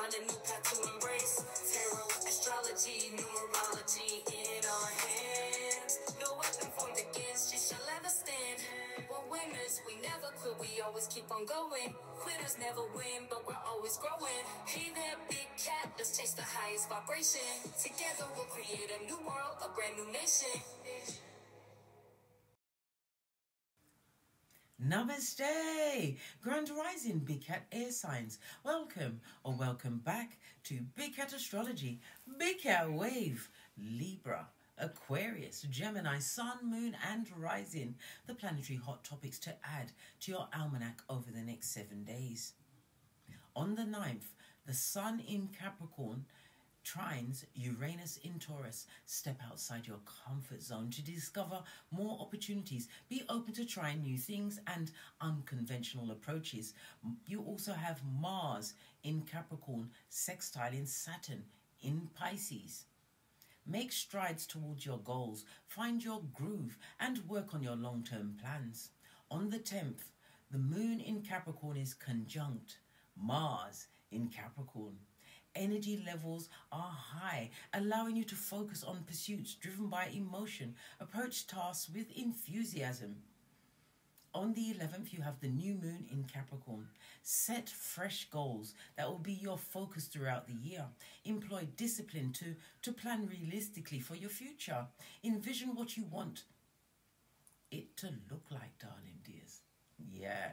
find a new path to embrace. Tarot, astrology, numerology in our hands. No weapon formed against you shall ever stand. We're winners, we never quit, we always keep on going. Quitters never win, but we're always growing. Hey there, big cat, let's chase the highest vibration. Together we'll create a new world, a brand new nation. Namaste! Grand Rising Big Cat Air Signs. Welcome or welcome back to Big Cat Astrology, Big Cat Wave, Libra, Aquarius, Gemini, Sun, Moon and Rising. The planetary hot topics to add to your almanac over the next 7 days. On the 9th, the Sun in Capricorn trines Uranus in Taurus. Step outside your comfort zone to discover more opportunities. Be open to trying new things and unconventional approaches. You also have Mars in Capricorn sextiling Saturn in Pisces. Make strides towards your goals, find your groove and work on your long-term plans. On the 10th, the Moon in Capricorn is conjunct Mars in Capricorn. Energy levels are high, allowing you to focus on pursuits driven by emotion. Approach tasks with enthusiasm. On the 11th, you have the new moon in Capricorn. Set fresh goals that will be your focus throughout the year. Employ discipline to plan realistically for your future. Envision what you want it to look like, darling dears. Yeah.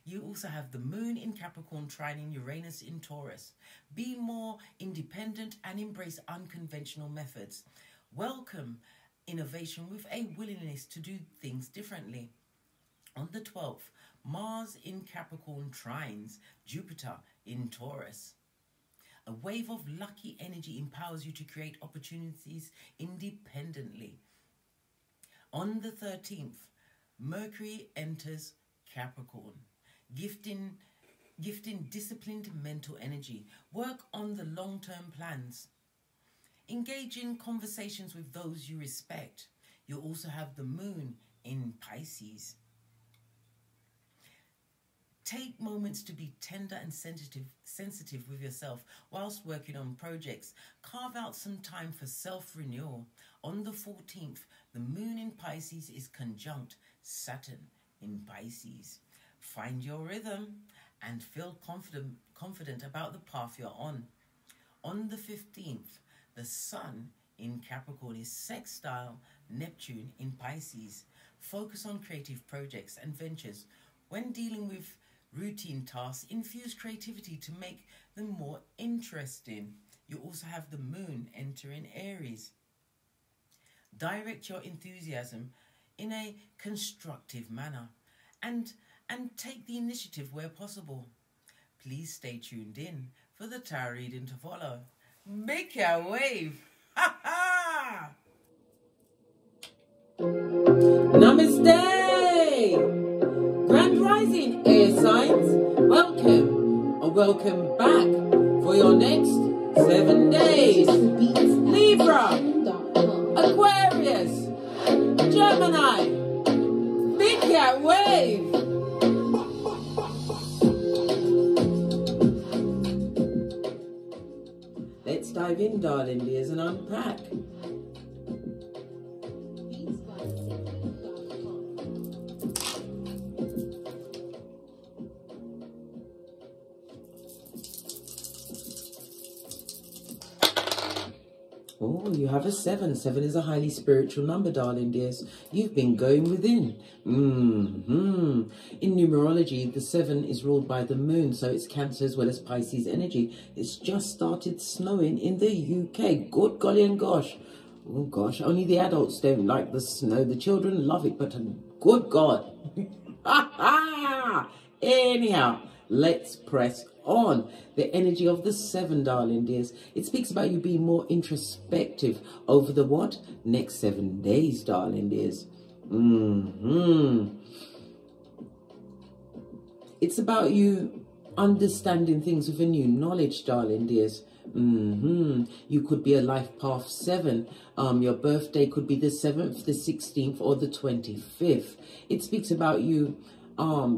You also have the moon in Capricorn trining Uranus in Taurus. Be more independent and embrace unconventional methods. Welcome innovation with a willingness to do things differently. On the 12th, Mars in Capricorn trines Jupiter in Taurus. A wave of lucky energy empowers you to create opportunities independently. On the 13th, Mercury enters Capricorn. Gifting disciplined mental energy. Work on the long-term plans. Engage in conversations with those you respect. You also have the moon in Pisces. Take moments to be tender and sensitive with yourself whilst working on projects. Carve out some time for self-renewal. On the 14th, the moon in Pisces is conjunct Saturn in Pisces. Find your rhythm and feel confident about the path you're on. On the 15th, the Sun in Capricorn is sextile Neptune in Pisces. Focus on creative projects and ventures. When dealing with routine tasks, infuse creativity to make them more interesting. You also have the moon entering Aries. Direct your enthusiasm in a constructive manner and take the initiative where possible. Please stay tuned in for the tarot reading to follow. Big Cat Wave! Ha ha! Namaste! Grand Rising Air Signs, welcome or welcome back for your next 7 days. Libra, Aquarius, Gemini, Big Cat Wave. Let's dive in, darling dears, and unpack. Oh, you have a 7. 7 is a highly spiritual number, darling dears. You've been going within. In numerology, the 7 is ruled by the moon, so it's Cancer as well as Pisces energy. It's just started snowing in the UK. Good golly and gosh. Oh gosh, only the adults don't like the snow. The children love it, but good God. Anyhow, let's press on. The energy of the 7, darling dears. It speaks about you being more introspective over the what? Next 7 days, darling dears. It's about you understanding things with a new knowledge, darling dears. You could be a life path 7. Your birthday could be the 7th, the 16th, or the 25th. It speaks about you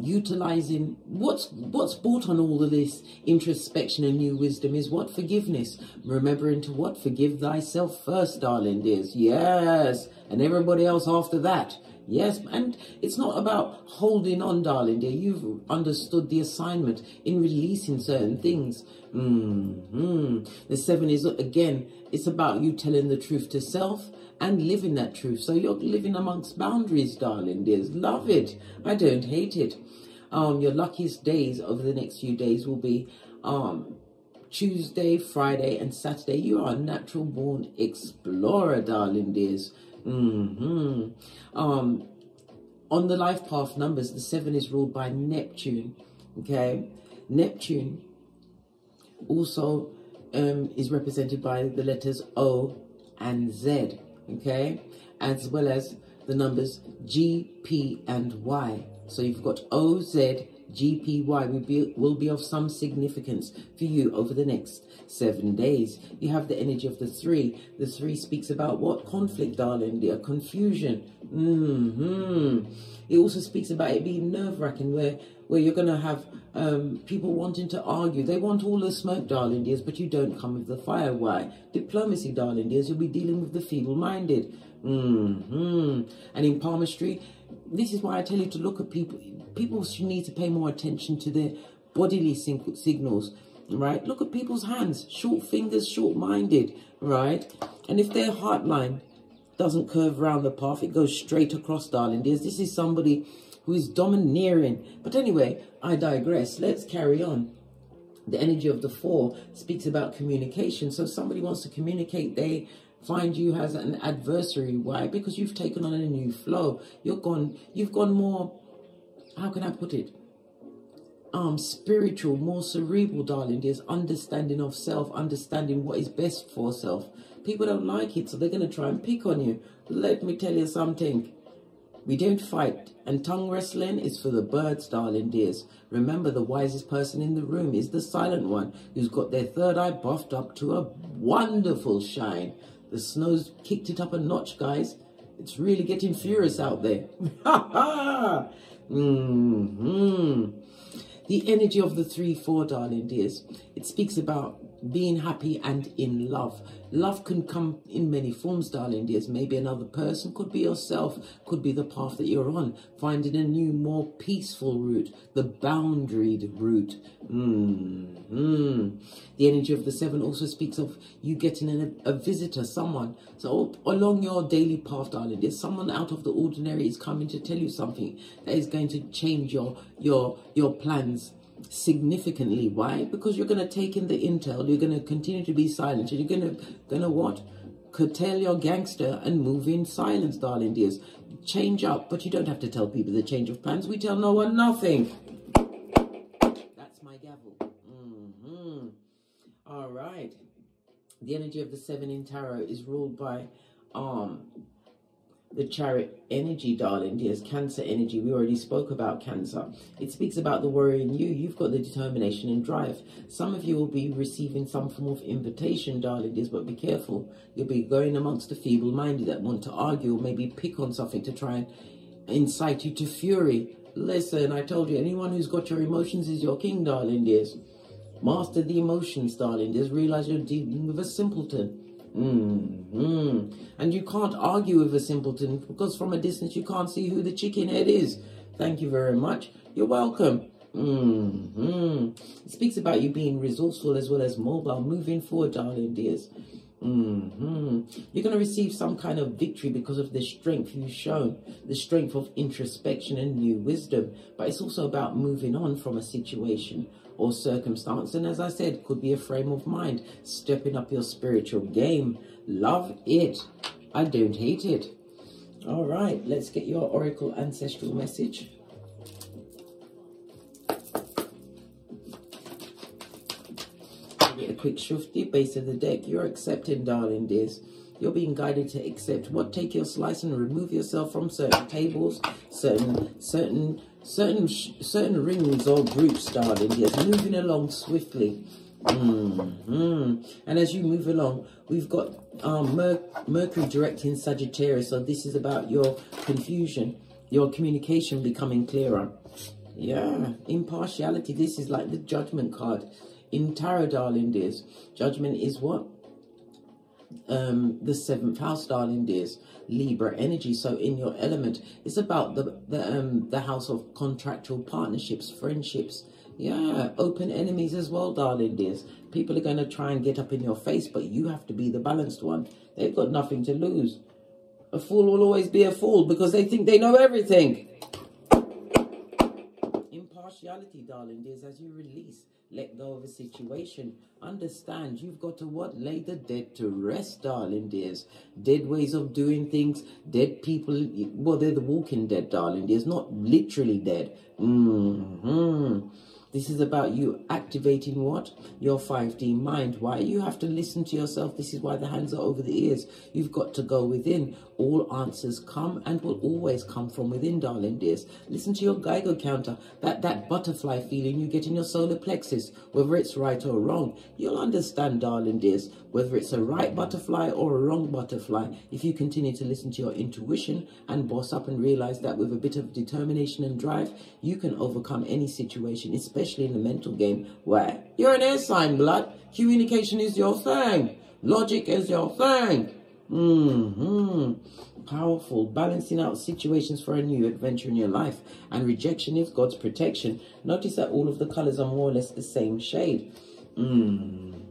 utilizing what's brought on all of this introspection and new wisdom is what? Forgiveness. Remembering to what? Forgive thyself first, darling dears. Yes. And everybody else after that. Yes. And it's not about holding on, darling dear. You've understood the assignment in releasing certain things. The 7 is, again, it's about you telling the truth to self and living that truth. So you're living amongst boundaries, darling dears. Love it. I don't hate it. Your luckiest days over the next few days will be Tuesday, Friday, and Saturday. You are a natural born explorer, darling dears. On the life path numbers, the 7 is ruled by Neptune. Okay, Neptune also is represented by the letters O and Z. Okay, as well as the numbers G, P, and Y. So you've got O, Z, G, P, Y will be of some significance for you over the next 7 days. You have the energy of the 3. The 3 speaks about what? Conflict, darling dear, confusion. It also speaks about it being nerve-wracking, where you're going to have people wanting to argue. They want all the smoke, darling dears, but you don't come with the fire. Why? Diplomacy, darling dears. You'll be dealing with the feeble-minded. And in palmistry, this is why I tell you to look at people. People should need to pay more attention to their bodily signals, right? Look at people's hands. Short fingers, short-minded, right? And if their heart line doesn't curve around the path, it goes straight across, darling dears. This is somebody who is domineering. But anyway, I digress. Let's carry on. The energy of the 4 speaks about communication. So somebody wants to communicate, they find you as an adversary. Why? Because you've taken on a new flow. You've gone more, how can I put it? Spiritual, more cerebral, darling dears. Understanding of self, understanding what is best for self. People don't like it, so they're going to try and pick on you. Let me tell you something. We don't fight, and tongue wrestling is for the birds, darling dears. Remember, the wisest person in the room is the silent one, who's got their third eye buffed up to a wonderful shine. The snow's kicked it up a notch, guys. It's really getting furious out there. Ha ha! The energy of the 3-4, darling dears. It speaks about being happy and in love. Love can come in many forms, darling dears. Maybe another person, could be yourself, could be the path that you're on. Finding a new, more peaceful route, the boundaried route. The energy of the 7 also speaks of you getting a visitor, someone. So along your daily path, darling dears, someone out of the ordinary is coming to tell you something that is going to change your plans significantly. Why? Because you're going to take in the intel, you're going to continue to be silent, and you're going to what? Curtail your gangster and move in silence, darling dears. Change up, but you don't have to tell people the change of plans. We tell no one nothing. That's my gavel. All right. The energy of the 7 in tarot is ruled by the Chariot energy, darling dears. Cancer energy. We already spoke about Cancer. It speaks about the warrior in you. You've got the determination and drive. Some of you will be receiving some form of invitation, darling dears, but be careful. You'll be going amongst the feeble-minded that want to argue or maybe pick on something to try and incite you to fury. Listen, I told you, anyone who's got your emotions is your king, darling dears. Master the emotions, darling dears. Realize you're dealing with a simpleton. And you can't argue with a simpleton because from a distance you can't see who the chicken head is. Thank you very much. You're welcome. It speaks about you being resourceful as well as mobile, moving forward, darling dears. You're going to receive some kind of victory because of the strength you've shown, the strength of introspection and new wisdom. But it's also about moving on from a situation or circumstance, and as I said, could be a frame of mind, stepping up your spiritual game. Love it. I don't hate it. All right, let's get your oracle ancestral message. Get a quick shufti, base of the deck. You're accepting, darling dears. You're being guided to accept what. Take your slice and remove yourself from certain tables, certain rings or groups, darling dears. Moving along swiftly. And as you move along, we've got Mercury direct in Sagittarius. So this is about your confusion, your communication becoming clearer. Yeah, impartiality. This is like the judgment card in tarot, darling dears. Judgment is what? The 7th house, darling dears. Libra energy. So in your element, it's about the house of contractual partnerships, friendships. Yeah, open enemies as well, darling dears. People are going to try and get up in your face, but you have to be the balanced one. They've got nothing to lose. A fool will always be a fool because they think they know everything. Impartiality, darling dears, as you release, let go of a situation. Understand you've got to what? Lay the dead to rest, darling dears. Dead ways of doing things, dead people. Well, they're the walking dead, darling dears, not literally dead. This is about you activating what? Your 5D mind. Why? You have to listen to yourself. This is why the hands are over the ears. You've got to go within. All answers come and will always come from within, darling dears. Listen to your Geiger counter. That butterfly feeling you get in your solar plexus, whether it's right or wrong. You'll understand, darling dears, whether it's a right butterfly or a wrong butterfly, if you continue to listen to your intuition and boss up and realize that with a bit of determination and drive, you can overcome any situation, especially in the mental game, where you're an air sign, blood. Communication is your thing. Logic is your thing. Powerful. Balancing out situations for a new adventure in your life. And rejection is God's protection. Notice that all of the colors are more or less the same shade. And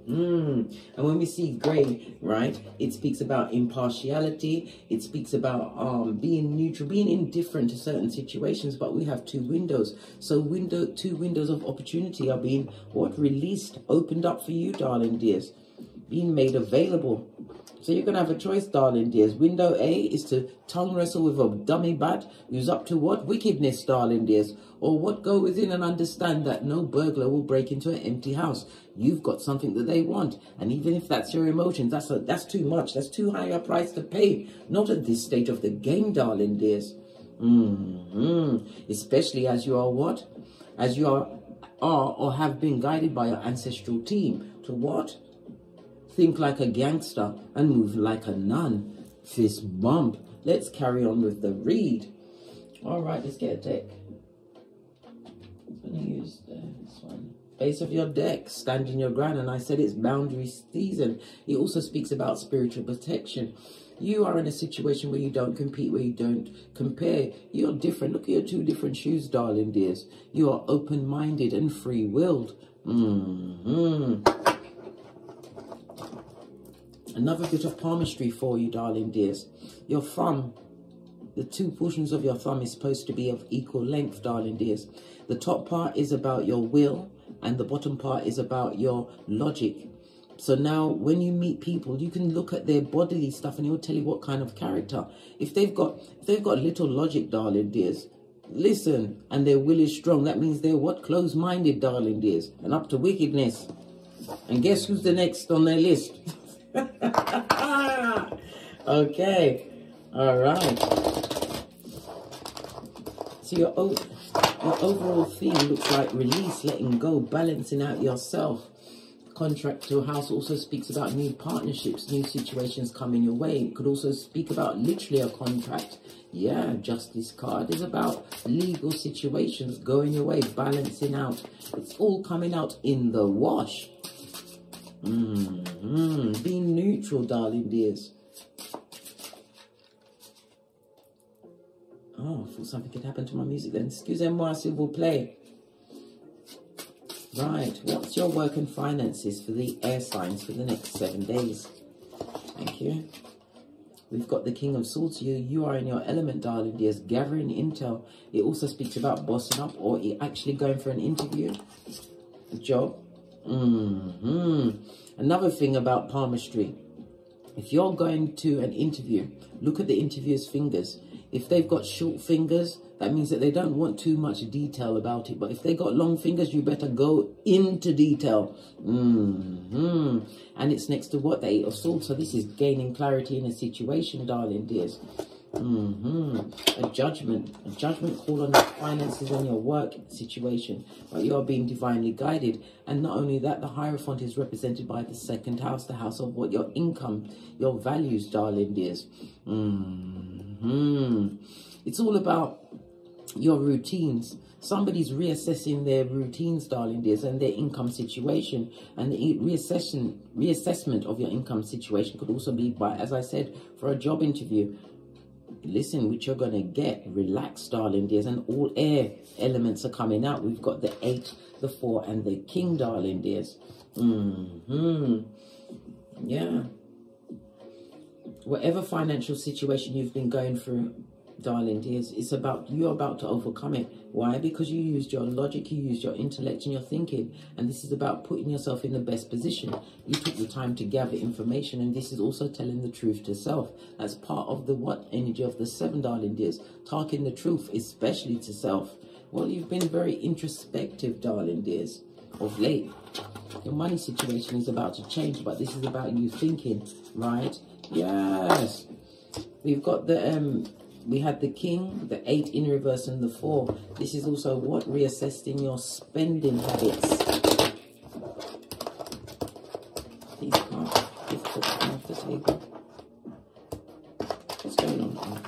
when we see grey, right, it speaks about impartiality. It speaks about being neutral, being indifferent to certain situations. But we have 2 windows. So 2 windows of opportunity are being what? Released, opened up for you, darling dears. Being made available. So you're going to have a choice, darling dears. Window A is to tongue wrestle with a dummy bat who's up to what? Wickedness, darling dears. Or what? Go within and understand that no burglar will break into an empty house. You've got something that they want. And even if that's your emotions, that's too much. That's too high a price to pay. Not at this stage of the game, darling dears. Especially as you are what? As you are or have been guided by your ancestral team to what? Think like a gangster and move like a nun. Fist bump. Let's carry on with the read. All right, let's get a deck. I'm going to use this one. Base of your deck, stand in your ground. And I said it's boundary season. It also speaks about spiritual protection. You are in a situation where you don't compete, where you don't compare. You're different. Look at your 2 different shoes, darling dears. You are open-minded and free-willed. Another bit of palmistry for you, darling dears. Your thumb, the 2 portions of your thumb is supposed to be of equal length, darling dears. The top part is about your will and the bottom part is about your logic. So now when you meet people, you can look at their bodily stuff and it will tell you what kind of character. If they've got little logic, darling dears, listen, and their will is strong, that means they're what? Closed-minded, darling dears, and up to wickedness. And guess who's the next on their list? Okay, all right. So your overall theme looks like release, letting go, balancing out yourself. Contractual house also speaks about new partnerships, new situations coming your way. It could also speak about literally a contract. Yeah, Justice card is about legal situations going your way, balancing out. It's all coming out in the wash. Being neutral, darling dears. Oh, I thought something could happen to my music then. Excusez-moi, s'il vous plaît. Right, what's your work and finances for the air signs for the next 7 days? Thank you. We've got the King of Swords here. You are in your element, darling dears, gathering intel. It also speaks about bossing up or actually going for an interview, a job. Another thing about palmistry. If you're going to an interview, look at the interviewer's fingers. If they've got short fingers, that means that they don't want too much detail about it. But if they got long fingers, you better go into detail. And it's next to what? The 8 of Swords. So this is gaining clarity in a situation, darling dears. A judgment call on your finances and your work situation. But you are being divinely guided. And not only that, the Hierophant is represented by the 2nd house, the house of what? Your income, your values, darling dears. It's all about your routines. Somebody's reassessing their routines, darling dears, and their income situation. And the reassessment of your income situation could also be by, as I said, for a job interview. Listen, which you're going to get. Relax, darling dears. And all air elements are coming out. We've got the 8, the 4, and the King, darling dears. Yeah. Whatever financial situation you've been going through, darling dears, it's about, you're about to overcome it. Why? Because you used your logic, you used your intellect and your thinking, and this is about putting yourself in the best position. You took the time to gather information, and this is also telling the truth to self. That's part of the what energy of the 7, darling dears, talking the truth, especially to self. Well, you've been very introspective, darling dears, of late. Your money situation is about to change, but this is about you thinking, right? Yes. We've got the we had the King, the 8 in reverse, and the 4. This is also what? Reassessing your spending habits. These cards, difficult to come off the table. What's going on?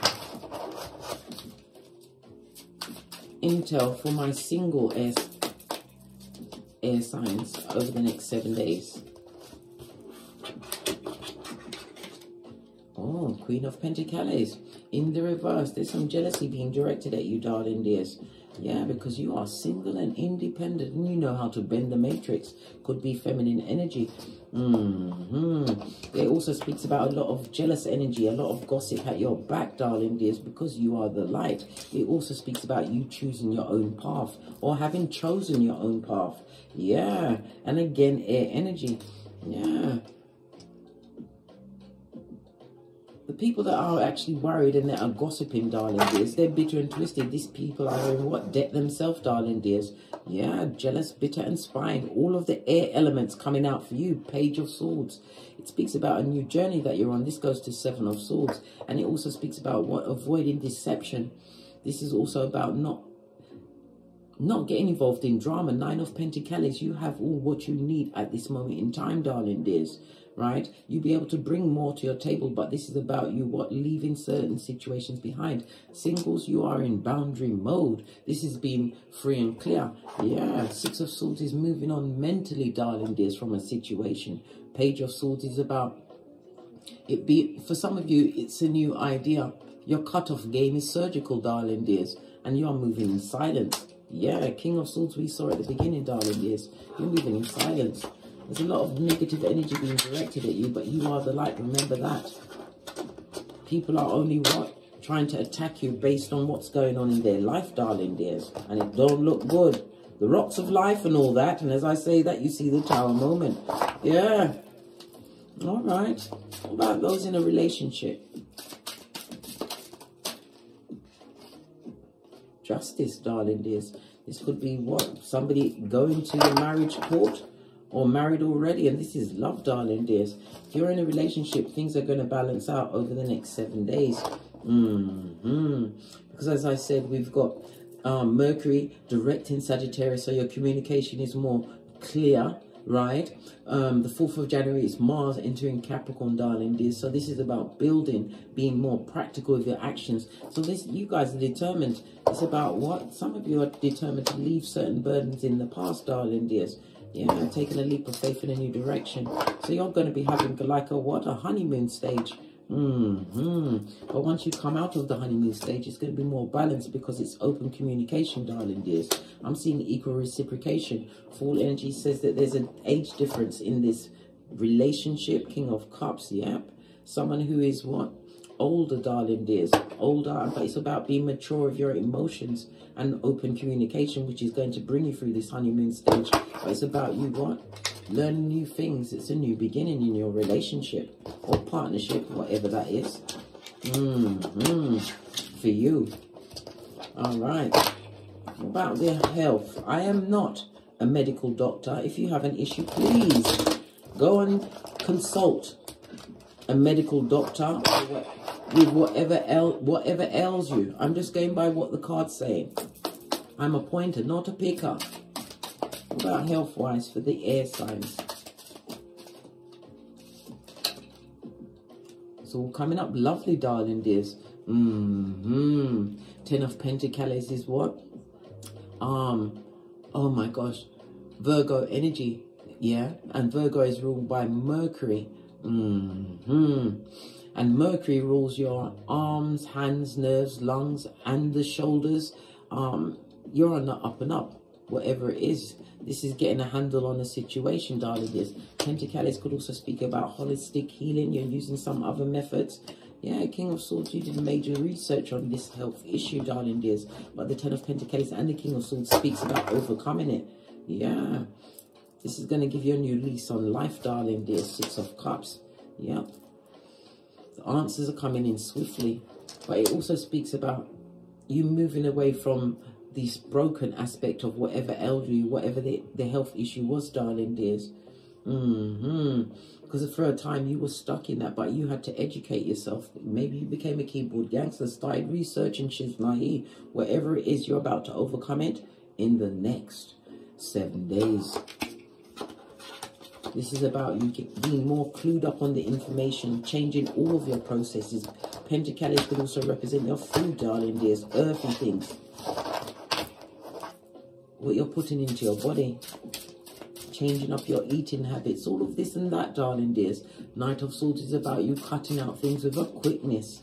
Intel for my single air signs over the next 7 days. Oh, Queen of Pentacles. In the reverse, there's some jealousy being directed at you, darling dears. Yeah, because you are single and independent, and you know how to bend the matrix. Could be feminine energy. It also speaks about a lot of jealous energy, a lot of gossip at your back, darling dears, because you are the light. It also speaks about you choosing your own path, or having chosen your own path. Yeah, and again, air energy. Yeah. The people that are actually worried and that are gossiping, darling dears, they're bitter and twisted. These people are in what? Debt themselves, darling dears. Yeah, jealous, bitter and spying. All of the air elements coming out for you. Page of Swords. It speaks about a new journey that you're on. This goes to 7 of Swords. And it also speaks about what? Avoiding deception. This is also about not getting involved in drama. 9 of Pentacles. You have all what you need at this moment in time, darling dears. Right? You'll be able to bring more to your table, but this is about you, what? Leaving certain situations behind. Singles, you are in boundary mode. This is being free and clear. Yeah, 6 of Swords is moving on mentally, darling dears, from a situation. Page of Swords is about it be, for some of you, it's a new idea. Your cutoff game is surgical, darling dears, and you are moving in silence. Yeah, King of Swords we saw at the beginning, darling dears. You're moving in silence. There's a lot of negative energy being directed at you, but you are the light. Remember that. People are only what? Trying to attack you based on what's going on in their life, darling dears. And it don't look good. The rocks of life and all that. And as I say that, you see the Tower moment. Yeah. All right. What about those in a relationship? Justice, darling dears. This could be what? Somebody going to the marriage court, or married already, and this is love, darling dears. If you're in a relationship, things are going to balance out over the next 7 days. Because as I said, we've got Mercury direct in Sagittarius, so your communication is more clear, right? The 4th of January is Mars entering Capricorn, darling dears. So this is about building, being more practical with your actions. So this, you guys are determined. It's about what? Some of you are determined to leave certain burdens in the past, darling dears. Yeah, taking a leap of faith in a new direction. So you're going to be having like a what? A honeymoon stage. But once you come out of the honeymoon stage, it's going to be more balanced because it's open communication, darling dears. I'm seeing equal reciprocation. Full energy says that there's an age difference in this relationship. King of Cups, yep. Someone who is what? Older, darling dears. Older, but it's about being mature of your emotions and open communication, which is going to bring you through this honeymoon stage. But it's about you what? Learning new things. It's a new beginning in your relationship or partnership, whatever that is. For you. All right. What about their health? I am not a medical doctor. If you have an issue, please go and consult a medical doctor with whatever ails you. I'm just going by what the card's saying. I'm a pointer, not a picker. What about health-wise for the air signs? It's all coming up lovely, darling dears. 10 of Pentacles is what? Oh my gosh, Virgo energy, yeah, and Virgo is ruled by Mercury. And Mercury rules your arms, hands, nerves, lungs, and the shoulders. You're on the up and up, whatever it is. This is getting a handle on the situation, darling dears. Pentacles could also speak about holistic healing. You're using some other methods. Yeah, King of Swords, you did major research on this health issue, darling dears. But the 10 of Pentacles and the King of Swords speaks about overcoming it. Yeah. This is going to give you a new lease on life, darling dears. 6 of Cups. Yeah. The answers are coming in swiftly. But it also speaks about you moving away from this broken aspect of whatever ailed you, whatever the health issue was, darling dears. Because for a time you were stuck in that, but you had to educate yourself. Maybe you became a keyboard gangster, started researching Shiznahi. Whatever it is, you're about to overcome it in the next 7 days. This is about you being more clued up on the information, changing all of your processes. Pentacles could also represent your food, darling dears, earthy things. What you're putting into your body. Changing up your eating habits, all of this and that, darling dears. Knight of Swords is about you cutting out things with a quickness.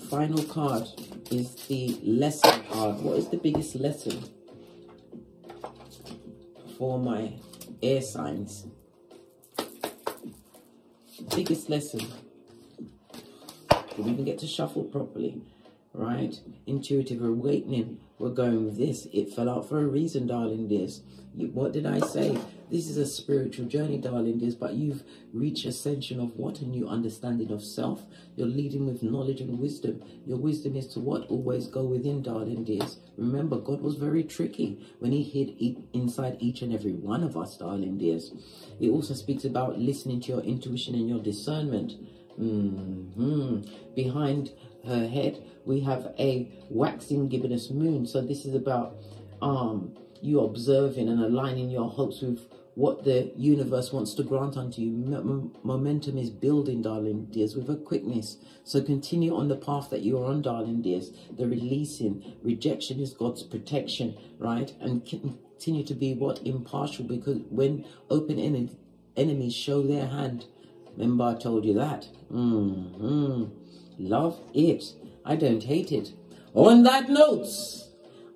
Final card is the lesson card. What is the biggest lesson for my air signs? Biggest lesson. Didn't even get to shuffle properly. Right? Intuitive awakening. We're going with this. It fell out for a reason, darling dears. What did I say? This is a spiritual journey, darling dears, but you've reached ascension of what? A new understanding of self. You're leading with knowledge and wisdom. Your wisdom is to what? Always go within, darling dears. Remember, God was very tricky when he hid inside each and every one of us, darling dears. It also speaks about listening to your intuition and your discernment. Behind her head we have a waxing gibbonous moon, so this is about you observing and aligning your hopes with what the universe wants to grant unto you. Momentum is building, darling dears, with a quickness, so continue on the path that you're on, darling dears. The releasing, rejection is God's protection, right? And continue to be what? Impartial, because when open enemies show their hand, remember I told you that. Love it. I don't hate it. On that note,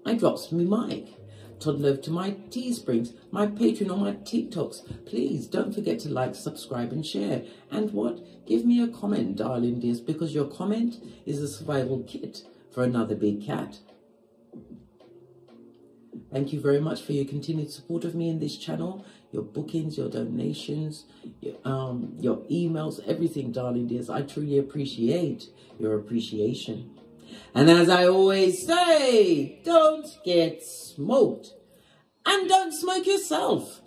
I drops me mic. Toddle over to my Teesprings, my Patreon, or my TikToks. Please don't forget to like, subscribe, and share. And what? Give me a comment, darling dears, because your comment is a survival kit for another big cat. Thank you very much for your continued support of me in this channel. Your bookings, your donations, your emails, everything, darling dears. I truly appreciate your appreciation. And as I always say, don't get smoked. And don't smoke yourself.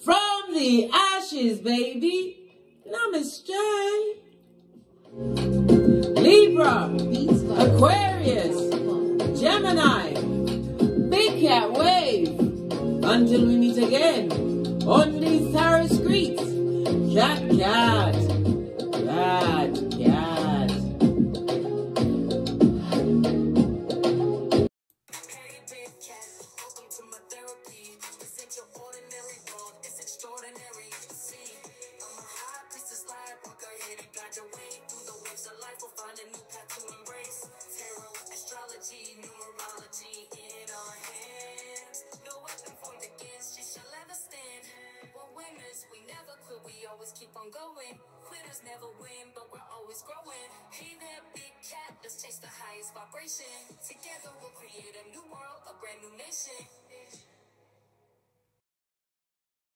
From the ashes, baby. Namaste. Libra, Aquarius, Gemini, Big Cat Wave. Until we meet again on these tarot streets. Cat, cat, cat, cat. Hey, big cat, welcome to my therapy. This ain't your ordinary world, it's extraordinary. See, I'm a high priestess lightworker, here to guide your way through the waves of life. We'll find a new path to embrace. Tarot, astrology, numerology in our hands. No weapon formed against you shall ever stand. We're winners, we never quit, we always keep on going. Quitters never win, but we're always growing. Hey there, big cat, let's chase the highest vibration. Together we'll create a new world, a brand new nation.